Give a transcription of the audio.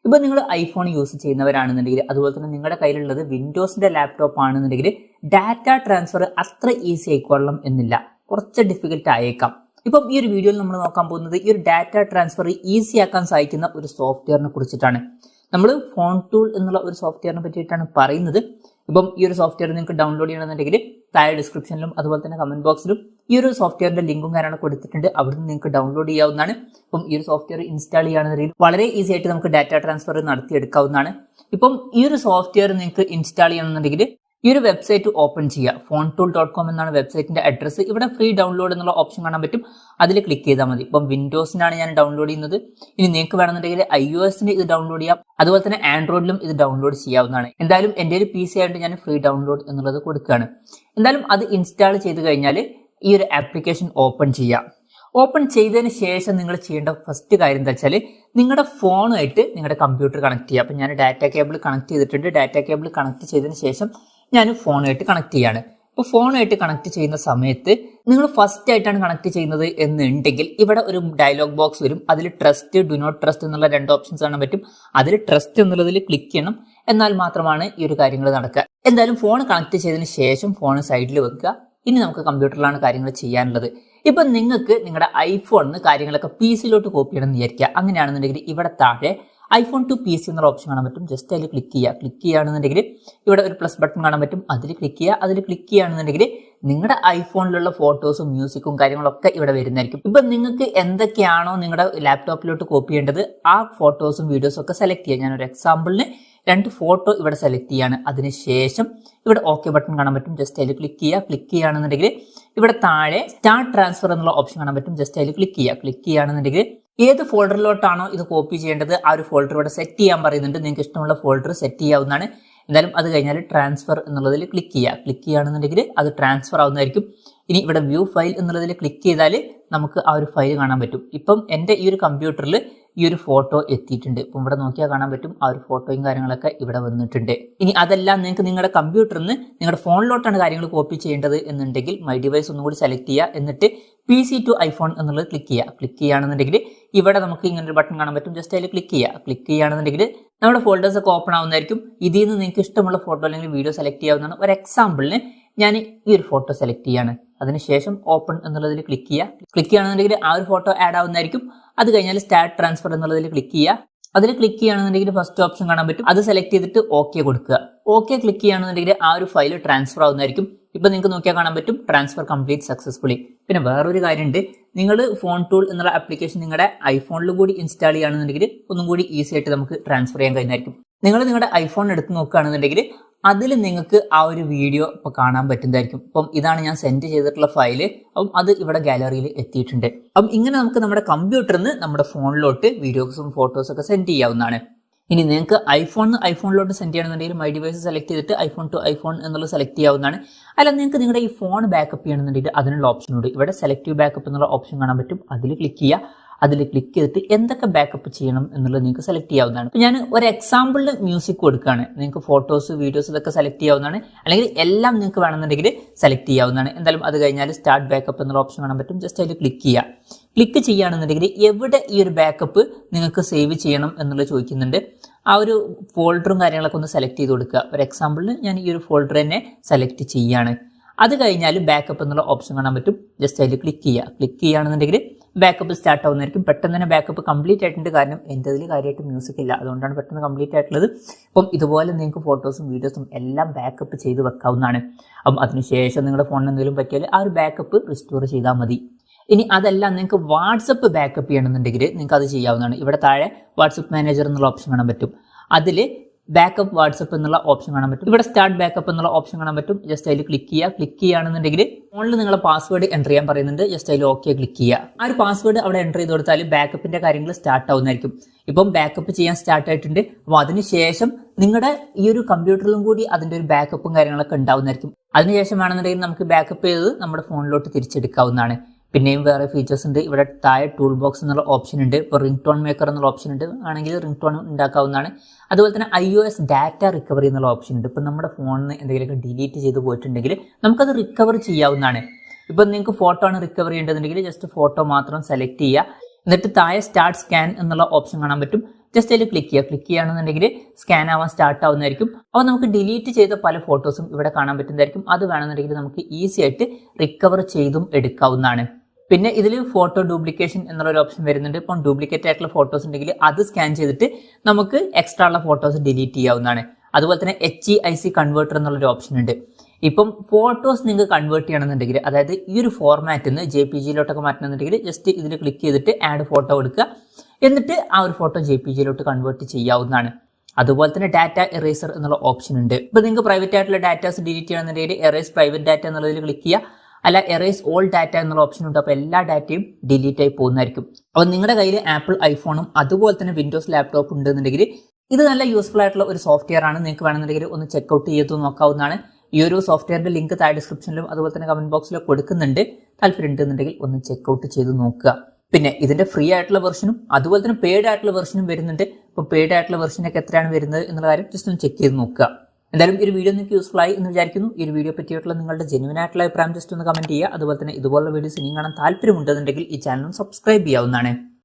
ഇപ്പോൾ നിങ്ങൾ iPhone use ചെയ്യുന്നവരാണെന്നുണ്ടെങ്കിൽ അതുപോലെ തന്നെ നിങ്ങളുടെ കയ്യിലുള്ളത് വിൻഡോസിന്റെ ലാപ്ടോപ്പ് ആണെന്നുണ്ടെങ്കിൽ ഡാറ്റ ട്രാൻസ്ഫർ അത്ര ഈസി ആയിക്കൊള്ളണം എന്നില്ല, കുറച്ച് ഡിഫിക്കൽട്ട് ആയേക്കാം. ഇപ്പം ഈ ഒരു വീഡിയോയിൽ നമ്മൾ നോക്കാൻ പോകുന്നത് ഈ ഒരു ഡാറ്റ ട്രാൻസ്ഫർ ഈസി ആക്കാൻ സഹായിക്കുന്ന ഒരു സോഫ്റ്റ്വെയറിനെ കുറിച്ചിട്ടാണ്. നമ്മൾ ഫോൺ ടൂൾ എന്നുള്ള ഒരു സോഫ്റ്റ്വെയറിനെ പറ്റിയിട്ടാണ് പറയുന്നത്. ഇപ്പം ഈ ഒരു സോഫ്റ്റ്വെയർ നിങ്ങൾക്ക് ഡൗൺലോഡ് ചെയ്യണമെന്നുണ്ടെങ്കിൽ താഴെ ഡിസ്ക്രിപ്ഷനിലും അതുപോലെ തന്നെ കമന്റ് ബോക്സിലും ഈ ഒരു സോഫ്റ്റ്വെയറിന്റെ ലിങ്കും കാര്യങ്ങളും കൊടുത്തിട്ടുണ്ട്. അവിടുന്ന് നിങ്ങൾക്ക് ഡൗൺലോഡ് ചെയ്യാവുന്നതാണ്. ഇപ്പം ഈ ഒരു സോഫ്റ്റ്വെയർ ഇൻസ്റ്റാൾ ചെയ്യുകയാണെന്നുണ്ടെങ്കിൽ വളരെ ഈസി ആയിട്ട് നമുക്ക് ഡാറ്റ ട്രാൻസ്ഫർ നടത്തിയെടുക്കാവുന്നതാണ്. ഇപ്പം ഈ ഒരു സോഫ്റ്റ്വെയർ നിങ്ങൾക്ക് ഇൻസ്റ്റാൾ ചെയ്യണമെന്നുണ്ടെങ്കിൽ ഈ ഒരു വെബ്സൈറ്റ് ഓപ്പൺ ചെയ്യുക. fonttool.com എന്നാണ് വെബ്സൈറ്റിന്റെ അഡ്രസ്സ്. ഇവിടെ ഫ്രീ ഡൗൺലോഡ് എന്നുള്ള ഓപ്ഷൻ കാണാൻ പറ്റും, അതിൽ ക്ലിക്ക് ചെയ്താൽ മതി. ഇപ്പം വിൻഡോസിനാണ് ഞാൻ ഡൗൺലോഡ് ചെയ്യുന്നത്. ഇനി നിങ്ങൾക്ക് വേണമെന്നുണ്ടെങ്കിൽ iOSന് ഇത് ഡൗൺലോഡ് ചെയ്യാം, അതുപോലെ തന്നെ ആൻഡ്രോയിഡിലും ഇത് ഡൗൺലോഡ് ചെയ്യാവുന്നതാണ്. എന്തായാലും എൻ്റെ ഒരു PC ആയിട്ട് ഞാൻ ഫ്രീ ഡൗൺലോഡ് എന്നുള്ളത് കൊടുക്കുകയാണ്. എന്തായാലും അത് ഇൻസ്റ്റാൾ ചെയ്ത് കഴിഞ്ഞാൽ ഈ ഒരു ആപ്ലിക്കേഷൻ ഓപ്പൺ ചെയ്യാം. ഓപ്പൺ ചെയ്തതിന് ശേഷം നിങ്ങൾ ചെയ്യേണ്ട ഫസ്റ്റ് കാര്യം എന്താ വെച്ചാൽ നിങ്ങളുടെ ഫോണുമായിട്ട് നിങ്ങളുടെ കമ്പ്യൂട്ടർ കണക്ട് ചെയ്യുക. അപ്പം ഞാൻ ഡാറ്റ കേബിൾ കണക്ട് ചെയ്തിട്ടുണ്ട്. ഡാറ്റ കേബിൾ കണക്ട് ചെയ്തതിന് ശേഷം ഞാൻ ഫോണുമായിട്ട് കണക്ട് ചെയ്യാണ്. അപ്പോൾ ഫോണുമായിട്ട് കണക്ട് ചെയ്യുന്ന സമയത്ത് നിങ്ങൾ ഫസ്റ്റ് ആയിട്ടാണ് കണക്ട് ചെയ്യുന്നത് എന്നുണ്ടെങ്കിൽ ഇവിടെ ഒരു ഡയലോഗ് ബോക്സ് വരും. അതിൽ ട്രസ്റ്റ്, ഡു നോട്ട് ട്രസ്റ്റ് എന്നുള്ള രണ്ട് ഓപ്ഷൻസ് കാണാൻ പറ്റും. അതിൽ ട്രസ്റ്റ് എന്നുള്ളതിൽ ക്ലിക്ക് ചെയ്യണം, എന്നാൽ മാത്രമാണ് ഈ ഒരു കാര്യങ്ങൾ നടക്കുക. എന്തായാലും ഫോൺ കണക്ട് ചെയ്തതിന് ശേഷം ഫോൺ സൈഡിൽ വെക്കുക. ഇനി നമുക്ക് കമ്പ്യൂട്ടറിലാണ് കാര്യങ്ങൾ ചെയ്യാനുള്ളത്. ഇപ്പം നിങ്ങൾക്ക് നിങ്ങളുടെ ഐഫോണിന് കാര്യങ്ങളൊക്കെ PC-യിലോട്ട് കോപ്പി ചെയ്യണം എന്ന് വിചാരിക്കുക. അങ്ങനെയാണെന്നുണ്ടെങ്കിൽ ഇവിടെ താഴെ iPhone to PC എന്നുള്ള ഓപ്ഷൻ കാണാൻ പറ്റും. ജസ്റ്റ് അതിൽ ക്ലിക്ക് ചെയ്യുക. ക്ലിക്ക് ചെയ്യുകയാണെന്നുണ്ടെങ്കിൽ ഇവിടെ ഒരു പ്ലസ് ബട്ടൺ കാണാൻ പറ്റും, അതിൽ ക്ലിക്ക് ചെയ്യുക. അതിൽ ക്ലിക്ക് ചെയ്യുകയാണെന്നുണ്ടെങ്കിൽ നിങ്ങളുടെ ഐഫോണിലുള്ള ഫോട്ടോസും മ്യൂസിക്കും കാര്യങ്ങളൊക്കെ ഇവിടെ വരുന്നതായിരിക്കും. ഇപ്പം നിങ്ങൾക്ക് എന്തൊക്കെയാണോ നിങ്ങളുടെ ലാപ്ടോപ്പിലോട്ട് കോപ്പി ചെയ്യേണ്ടത് ആ ഫോട്ടോസും വീഡിയോസും ഒക്കെ സെലക്ട് ചെയ്യുക. ഞാനൊരു എക്സാമ്പിളിന് 2 ഫോട്ടോ ഇവിടെ സെലക്ട് ചെയ്യാണ്. അതിനുശേഷം ഇവിടെ ഓക്കെ ബട്ടൺ കാണാൻ പറ്റും, ജസ്റ്റ് അതിൽ ക്ലിക്ക് ചെയ്യുക. ക്ലിക്ക് ചെയ്യുകയാണെന്നുണ്ടെങ്കിൽ ഇവിടെ താഴെ സ്റ്റാർട്ട് ട്രാൻസ്ഫർ എന്നുള്ള ഓപ്ഷൻ കാണാൻ പറ്റും, ജസ്റ്റ് അതിൽ ക്ലിക്ക് ചെയ്യുക. ക്ലിക്ക് ചെയ്യുകയാണെന്നുണ്ടെങ്കിൽ ഏത് ഫോൾഡറിലോട്ടാണോ ഇത് കോപ്പി ചെയ്യേണ്ടത് ആ ഒരു ഫോൾഡർ ഇവിടെ സെറ്റ് ചെയ്യാൻ പറയുന്നുണ്ട്. നിങ്ങൾക്ക് ഇഷ്ടമുള്ള ഫോൾഡർ സെറ്റ് ചെയ്യാവുന്നതാണ്. എന്തായാലും അത് കഴിഞ്ഞാൽ ട്രാൻസ്ഫർ എന്നുള്ളതിൽ ക്ലിക്ക് ചെയ്യുക. ക്ലിക്ക് ചെയ്യുകയാണെന്നുണ്ടെങ്കിൽ അത് ട്രാൻസ്ഫർ ആവുന്നതായിരിക്കും. ഇനി ഇവിടെ വ്യൂ ഫയൽ എന്നുള്ളതിൽ ക്ലിക്ക് ചെയ്താൽ നമുക്ക് ആ ഒരു ഫയൽ കാണാൻ പറ്റും. ഇപ്പം എൻ്റെ ഈ ഒരു കമ്പ്യൂട്ടറിൽ ഈ ഒരു ഫോട്ടോ എത്തിയിട്ടുണ്ട്. ഇപ്പം ഇവിടെ നോക്കിയാൽ കാണാൻ പറ്റും ആ ഒരു ഫോട്ടോയും കാര്യങ്ങളൊക്കെ ഇവിടെ വന്നിട്ടുണ്ട്. ഇനി അതെല്ലാം നിങ്ങൾക്ക് നിങ്ങളുടെ കമ്പ്യൂട്ടറിൽ നിന്ന് നിങ്ങളുടെ ഫോണിലോട്ടാണ് കാര്യങ്ങൾ കോപ്പി ചെയ്യേണ്ടത് എന്നുണ്ടെങ്കിൽ മൈ ഡിവൈസ് ഒന്നുകൂടി സെലക്ട് ചെയ്യുക. എന്നിട്ട് PC to iPhone എന്നുള്ളത് ക്ലിക്ക് ചെയ്യുക. ക്ലിക്ക് ചെയ്യുകയാണെന്നുണ്ടെങ്കിൽ ഇവിടെ നമുക്ക് ഇങ്ങനെ ഒരു ബട്ടൺ കാണാൻ പറ്റും, ജസ്റ്റ് അതിൽ ക്ലിക്ക് ചെയ്യുക. ക്ലിക്ക് ചെയ്യുകയാണെന്നുണ്ടെങ്കിൽ നമ്മുടെ ഫോൾഡേഴ്സ് ഒക്കെ ഓപ്പൺ ആവുന്നതായിരിക്കും. ഇതിൽ നിന്ന് നിങ്ങൾക്ക് ഇഷ്ടമുള്ള ഫോട്ടോ അല്ലെങ്കിൽ വീഡിയോ സെലക്ട് ചെയ്യാവുന്നതാണ്. ഒരു എക്സാമ്പിളിന് ഞാൻ ഈ ഒരു ഫോട്ടോ സെലക്ട് ചെയ്യാണ്. അതിനുശേഷം ഓപ്പൺ എന്നുള്ളതിൽ ക്ലിക്ക് ചെയ്യുക. ക്ലിക്ക് ചെയ്യുകയാണെന്നുണ്ടെങ്കിൽ ആ ഒരു ഫോട്ടോ ആഡ് ആവുന്നതായിരിക്കും. അത് കഴിഞ്ഞാൽ സ്റ്റാർട്ട് ട്രാൻസ്ഫർ എന്നുള്ളതിൽ ക്ലിക്ക് ചെയ്യുക. അതിൽ ക്ലിക്ക് ചെയ്യുകയാണെന്നുണ്ടെങ്കിൽ ഫസ്റ്റ് ഓപ്ഷൻ കാണാൻ പറ്റും, അത് സെലക്ട് ചെയ്തിട്ട് ഓക്കെ കൊടുക്കുക. ഓക്കെ ക്ലിക്ക് ചെയ്യുകയാണെന്നുണ്ടെങ്കിൽ ആ ഒരു ഫയൽ ട്രാൻസ്ഫർ ആവുന്നതായിരിക്കും. ഇപ്പം നിങ്ങൾക്ക് നോക്കിയാൽ കാണാൻ പറ്റും ട്രാൻസ്ഫർ കംപ്ലീറ്റ് സക്സസ്ഫുള്ളി. പിന്നെ വേറൊരു കാര്യമുണ്ട്, നിങ്ങൾ ഫോൺ ടൂൾ എന്നുള്ള ആപ്ലിക്കേഷൻ നിങ്ങളുടെ ഐഫോണിൽ കൂടി ഇൻസ്റ്റാൾ ചെയ്യുകയാണെന്നുണ്ടെങ്കിൽ ഒന്നും കൂടി ഈസി ആയിട്ട് നമുക്ക് ട്രാൻസ്ഫർ ചെയ്യാൻ കഴിയുന്നതായിരിക്കും. നിങ്ങൾ നിങ്ങളുടെ ഐഫോൺ എടുത്ത് നോക്കുകയാണെന്നുണ്ടെങ്കിൽ അതിൽ നിങ്ങൾക്ക് ആ ഒരു വീഡിയോ ഇപ്പോൾ കാണാൻ പറ്റുന്നതായിരിക്കും. അപ്പം ഇതാണ് ഞാൻ സെൻഡ് ചെയ്തിട്ടുള്ള ഫയല്. അപ്പം അത് ഇവിടെ ഗാലറിയിൽ എത്തിയിട്ടുണ്ട്. അപ്പം ഇങ്ങനെ നമുക്ക് നമ്മുടെ കമ്പ്യൂട്ടറിൽ നിന്ന് നമ്മുടെ ഫോണിലോട്ട് വീഡിയോസും ഫോട്ടോസും ഒക്കെ സെൻഡ് ചെയ്യാവുന്നതാണ്. ഇനി നിങ്ങൾക്ക് ഐഫോണിലോട്ട് സെൻഡ് ചെയ്യണമെന്നുണ്ടെങ്കിൽ മൈ ഡിവൈസ് സെലക്ട് ചെയ്തിട്ട് iPhone to iPhone എന്നുള്ളത് സെലക്ട് ചെയ്യാവുന്നതാണ്. അല്ല നിങ്ങൾക്ക് നിങ്ങളുടെ ഈ ഫോൺ ബാക്കപ്പ് ചെയ്യണമെന്നുണ്ടെങ്കിൽ അതിനുള്ള ഓപ്ഷനുണ്ട്. ഇവിടെ സെലക്റ്റീവ് ബാക്കപ്പ് എന്നുള്ള ഓപ്ഷൻ കാണാൻ പറ്റും, അതിൽ ക്ലിക്ക് ചെയ്യുക. അതിൽ ക്ലിക്ക് ചെയ്തിട്ട് എന്തൊക്കെ ബാക്കപ്പ് ചെയ്യണം എന്നുള്ളത് നിങ്ങൾക്ക് സെലക്ട് ചെയ്യാവുന്നതാണ്. ഞാൻ ഒരു എക്സാമ്പിളിൽ മ്യൂസിക് കൊടുക്കുകയാണ്. നിങ്ങൾക്ക് ഫോട്ടോസ്, വീഡിയോസ് ഇതൊക്കെ സെലക്ട് ചെയ്യാവുന്നതാണ്. അല്ലെങ്കിൽ എല്ലാം നിങ്ങൾക്ക് വേണമെന്നുണ്ടെങ്കിൽ സെലക്ട് ചെയ്യാവുന്നതാണ്. എന്തായാലും അത് കഴിഞ്ഞാൽ സ്റ്റാർട്ട് ബാക്കപ്പ് എന്നുള്ള ഓപ്ഷൻ കാണാൻ പറ്റും, ജസ്റ്റ് അതിൽ ക്ലിക്ക് ചെയ്യുക. ക്ലിക്ക് ചെയ്യുകയാണെന്നുണ്ടെങ്കിൽ എവിടെ ഈ ഒരു ബാക്കപ്പ് നിങ്ങൾക്ക് സേവ് ചെയ്യണം എന്നുള്ളത് ചോദിക്കുന്നുണ്ട്. ആ ഒരു ഫോൾഡറും കാര്യങ്ങളൊക്കെ ഒന്ന് സെലക്ട് ചെയ്ത് കൊടുക്കുക. ഒരു എക്സാമ്പിളിന് ഞാൻ ഈ ഒരു ഫോൾഡർ തന്നെ സെലക്ട് ചെയ്യാണ്. അത് കഴിഞ്ഞാൽ ബാക്കപ്പ് എന്നുള്ള ഓപ്ഷൻ കാണാൻ പറ്റും, ജസ്റ്റ് അതിൽ ക്ലിക്ക് ചെയ്യുക. ക്ലിക്ക് ചെയ്യുകയാണെന്നുണ്ടെങ്കിൽ ബാക്കപ്പ് സ്റ്റാർട്ട് ആവുന്നതായിരിക്കും. പെട്ടെന്ന് തന്നെ ബാക്കപ്പ് കംപ്ലീറ്റ് ആയിട്ടുണ്ട്, കാരണം എൻ്റെ അതിൽ കാര്യമായിട്ട് മ്യൂസിക് ഇല്ല, അതുകൊണ്ടാണ് പെട്ടെന്ന് കംപ്ലീറ്റ് ആയിട്ടുള്ളത്. അപ്പം ഇതുപോലെ നിങ്ങൾക്ക് ഫോട്ടോസും വീഡിയോസും എല്ലാം ബാക്കപ്പ് ചെയ്ത് വെക്കാവുന്നതാണ്. അപ്പം അതിനുശേഷം നിങ്ങളുടെ ഫോണിന് എന്തെങ്കിലും പറ്റിയാൽ ആ ഒരു ബാക്കപ്പ് റിസ്റ്റോർ ചെയ്താൽ മതി. ഇനി അതെല്ലാം നിങ്ങൾക്ക് വാട്സപ്പ് ബാക്കപ്പ് ചെയ്യണമെന്നുണ്ടെങ്കിൽ നിങ്ങൾക്ക് അത് ചെയ്യാവുന്നതാണ്. ഇവിടെ താഴെ വാട്സപ്പ് മാനേജർ എന്നുള്ള ഓപ്ഷൻ കാണാൻ പറ്റും, അതിൽ ബാക്കപ്പ് വാട്സപ്പ് എന്നുള്ള ഓപ്ഷൻ കാണാൻ പറ്റും. ഇവിടെ സ്റ്റാർട്ട് ബാക്കപ്പ് എന്നുള്ള ഓപ്ഷൻ കാണാൻ പറ്റും, ജസ്റ്റ് അതിൽ ക്ലിക്ക് ചെയ്യുക. ക്ലിക്ക് ചെയ്യുകയാണെന്നുണ്ടെങ്കിൽ ഫോണിൽ നിങ്ങളെ പാസ്വേഡ് എൻ്റർ ചെയ്യാൻ പറയുന്നുണ്ട്, ജസ്റ്റ് അതിൽ ഓക്കെ ക്ലിക്ക് ചെയ്യുക. ആ ഒരു പാസ്വേഡ് അവിടെ എൻ്റർ ചെയ്ത് കൊടുത്താൽ ബാക്കപ്പിന്റെ കാര്യങ്ങൾ സ്റ്റാർട്ട് ആവുന്നതായിരിക്കും. ഇപ്പം ബാക്കപ്പ് ചെയ്യാൻ സ്റ്റാർട്ട് ആയിട്ടുണ്ട്. അപ്പോൾ അതിനുശേഷം നിങ്ങളുടെ ഈ ഒരു കമ്പ്യൂട്ടറിലും കൂടി അതിൻ്റെ ഒരു ബാക്കപ്പും കാര്യങ്ങളൊക്കെ ഉണ്ടാവുന്നതായിരിക്കും. അതിനുശേഷം വേണമെന്നുണ്ടെങ്കിൽ നമുക്ക് ബാക്കപ്പ് ചെയ്ത് നമ്മുടെ ഫോണിലോട്ട് തിരിച്ചെടുക്കാവുന്നതാണ്. പിന്നെയും വേറെ ഫീച്ചേഴ്സ് ഉണ്ട്. ഇവിടെ താഴെ ടൂൾ ബോക്സ് എന്നുള്ള ഓപ്ഷൻ ഉണ്ട്. ഇപ്പോൾ റിംഗ് ടോൺ മേക്കർ എന്നുള്ള ഓപ്ഷൻ ഉണ്ട്, ആണെങ്കിൽ റിംഗ് ടോൺ ഉണ്ടാക്കാവുന്നതാണ്. അതുപോലെ തന്നെ iOS ഡാറ്റ റിക്കവറി എന്നുള്ള ഓപ്ഷൻ ഉണ്ട്. ഇപ്പം നമ്മുടെ ഫോണിൽ നിന്ന് എന്തെങ്കിലുമൊക്കെ ഡിലീറ്റ് ചെയ്ത് പോയിട്ടുണ്ടെങ്കിൽ നമുക്കത് റിക്കവർ ചെയ്യാവുന്നതാണ്. ഇപ്പം നിങ്ങൾക്ക് ഫോട്ടോ ആണ് റിക്കവർ ചെയ്യേണ്ടതുണ്ടെങ്കിൽ ജസ്റ്റ് ഫോട്ടോ മാത്രം സെലക്ട് ചെയ്യുക. എന്നിട്ട് താഴെ സ്റ്റാർട്ട് സ്കാൻ എന്നുള്ള ഓപ്ഷൻ കാണാൻ പറ്റും, ജസ്റ്റ് അതിൽ ക്ലിക്ക് ചെയ്യുകയാണെന്നുണ്ടെങ്കിൽ സ്കാൻ ആവാൻ സ്റ്റാർട്ട് ആവുന്നതായിരിക്കും. അപ്പോൾ നമുക്ക് ഡിലീറ്റ് ചെയ്ത പല ഫോട്ടോസും ഇവിടെ കാണാൻ പറ്റുന്നതായിരിക്കും. അത് വേണമെന്നുണ്ടെങ്കിൽ നമുക്ക് ഈസി ആയിട്ട് റിക്കവർ ചെയ്തും എടുക്കാവുന്നതാണ്. പിന്നെ ഇതിൽ ഫോട്ടോ ഡ്യൂപ്ലിക്കേഷൻ എന്നുള്ളൊരു ഓപ്ഷൻ വരുന്നുണ്ട്. ഇപ്പം ഡ്യൂപ്ലിക്കേറ്റ് ആയിട്ടുള്ള ഫോട്ടോസ് ഉണ്ടെങ്കിൽ അത് സ്കാൻ ചെയ്തിട്ട് നമുക്ക് എക്സ്ട്രാ ഉള്ള ഫോട്ടോസ് ഡിലീറ്റ് ചെയ്യാവുന്നതാണ്. അതുപോലെ തന്നെ HEIC കൺവേർട്ടർ എന്നുള്ളൊരു ഓപ്ഷൻ ഉണ്ട്. ഇപ്പം ഫോട്ടോസ് നിങ്ങൾക്ക് കൺവേർട്ട് ചെയ്യണമെന്നുണ്ടെങ്കിൽ, അതായത് ഈ ഒരു ഫോർമാറ്റിൽ നിന്ന് JPG-ലോട്ടൊക്കെ മാറ്റണമെന്നുണ്ടെങ്കിൽ ജസ്റ്റ് ഇതിൽ ക്ലിക്ക് ചെയ്തിട്ട് ആഡ് ഫോട്ടോ കൊടുക്കുക. എന്നിട്ട് ആ ഒരു ഫോട്ടോ JPG-ലോട്ട് കൺവേർട്ട് ചെയ്യാവുന്നതാണ്. അതുപോലെ തന്നെ ഡാറ്റ എറേസർ എന്നുള്ള ഓപ്ഷൻ ഉണ്ട്. ഇപ്പോൾ നിങ്ങൾക്ക് പ്രൈവറ്റ് ആയിട്ടുള്ള ഡാറ്റാസ് ഡിലീറ്റ് ചെയ്യണമെന്നുണ്ടെങ്കിൽ എറേസ് പ്രൈവറ്റ് ഡാറ്റ എന്നുള്ളതിൽ ക്ലിക്ക് ചെയ്യുക. അല്ല എറേസ് ഓൾ ഡാറ്റ എന്നുള്ള ഓപ്ഷൻ ഉണ്ട്. അപ്പോൾ എല്ലാ ഡാറ്റയും ഡിലീറ്റ് ആയി പോകുന്നതായിരിക്കും. അപ്പോൾ നിങ്ങളുടെ കയ്യിൽ ആപ്പിൾ ഐഫോണും അതുപോലെ തന്നെ വിൻഡോസ് ലാപ്ടോപ്പ് ഉണ്ടെന്നുണ്ടെങ്കിൽ ഇത് നല്ല യൂസ്ഫുൾ ആയിട്ടുള്ള ഒരു സോഫ്റ്റ്വെയർ ആണ്. നിങ്ങൾക്ക് വേണമെന്നുണ്ടെങ്കിൽ ഒന്ന് ചെക്ക്ഔട്ട് ചെയ്ത് നോക്കാവുന്നതാണ്. ഈ ഒരു സോഫ്റ്റ്വെയറിന്റെ ലിങ്ക് താഴെ ഡിസ്ക്രിപ്ഷനിലും അതുപോലെ തന്നെ കമന്റ് ബോക്സിലും കൊടുക്കുന്നുണ്ട്. താല്പര്യം ഉണ്ടെന്നുണ്ടെങ്കിൽ ഒന്ന് ചെക്ക്ഔട്ട് ചെയ്ത് നോക്കുക. പിന്നെ ഇതിന്റെ ഫ്രീ ആയിട്ടുള്ള വെർഷനും അതുപോലെ തന്നെ പെയ്ഡ് ആയിട്ടുള്ള വെർഷനും വരുന്നുണ്ട്. അപ്പോൾ പെയ്ഡ് ആയിട്ടുള്ള വെർഷനൊക്കെ എത്രയാണ് വരുന്നത് എന്നുള്ള കാര്യം ജസ്റ്റ് ഒന്ന് ചെക്ക് ചെയ്ത് നോക്കുക. എന്തായാലും ഈ ഒരു വീഡിയോ നിങ്ങൾക്ക് യൂസ്ഫുൾ ആയി എന്ന് വിചാരിക്കുന്നു. ഈ ഒരു വീഡിയോ പറ്റിയിട്ടുള്ള നിങ്ങളുടെ ജെന്യുവൻ ആയിട്ടുള്ള അഭിപ്രായം ജസ്റ്റ് ഒന്ന് കമന്റ് ചെയ്യുക. അതുപോലെ തന്നെ ഇതുപോലുള്ള വീഡിയോസ് ഇനിയും കാണാൻ താല്പര്യമുണ്ടെന്നുണ്ടെങ്കിൽ ഈ ചാനലും സബ്സ്ക്രൈബ് ചെയ്യാവുന്നതാണ്.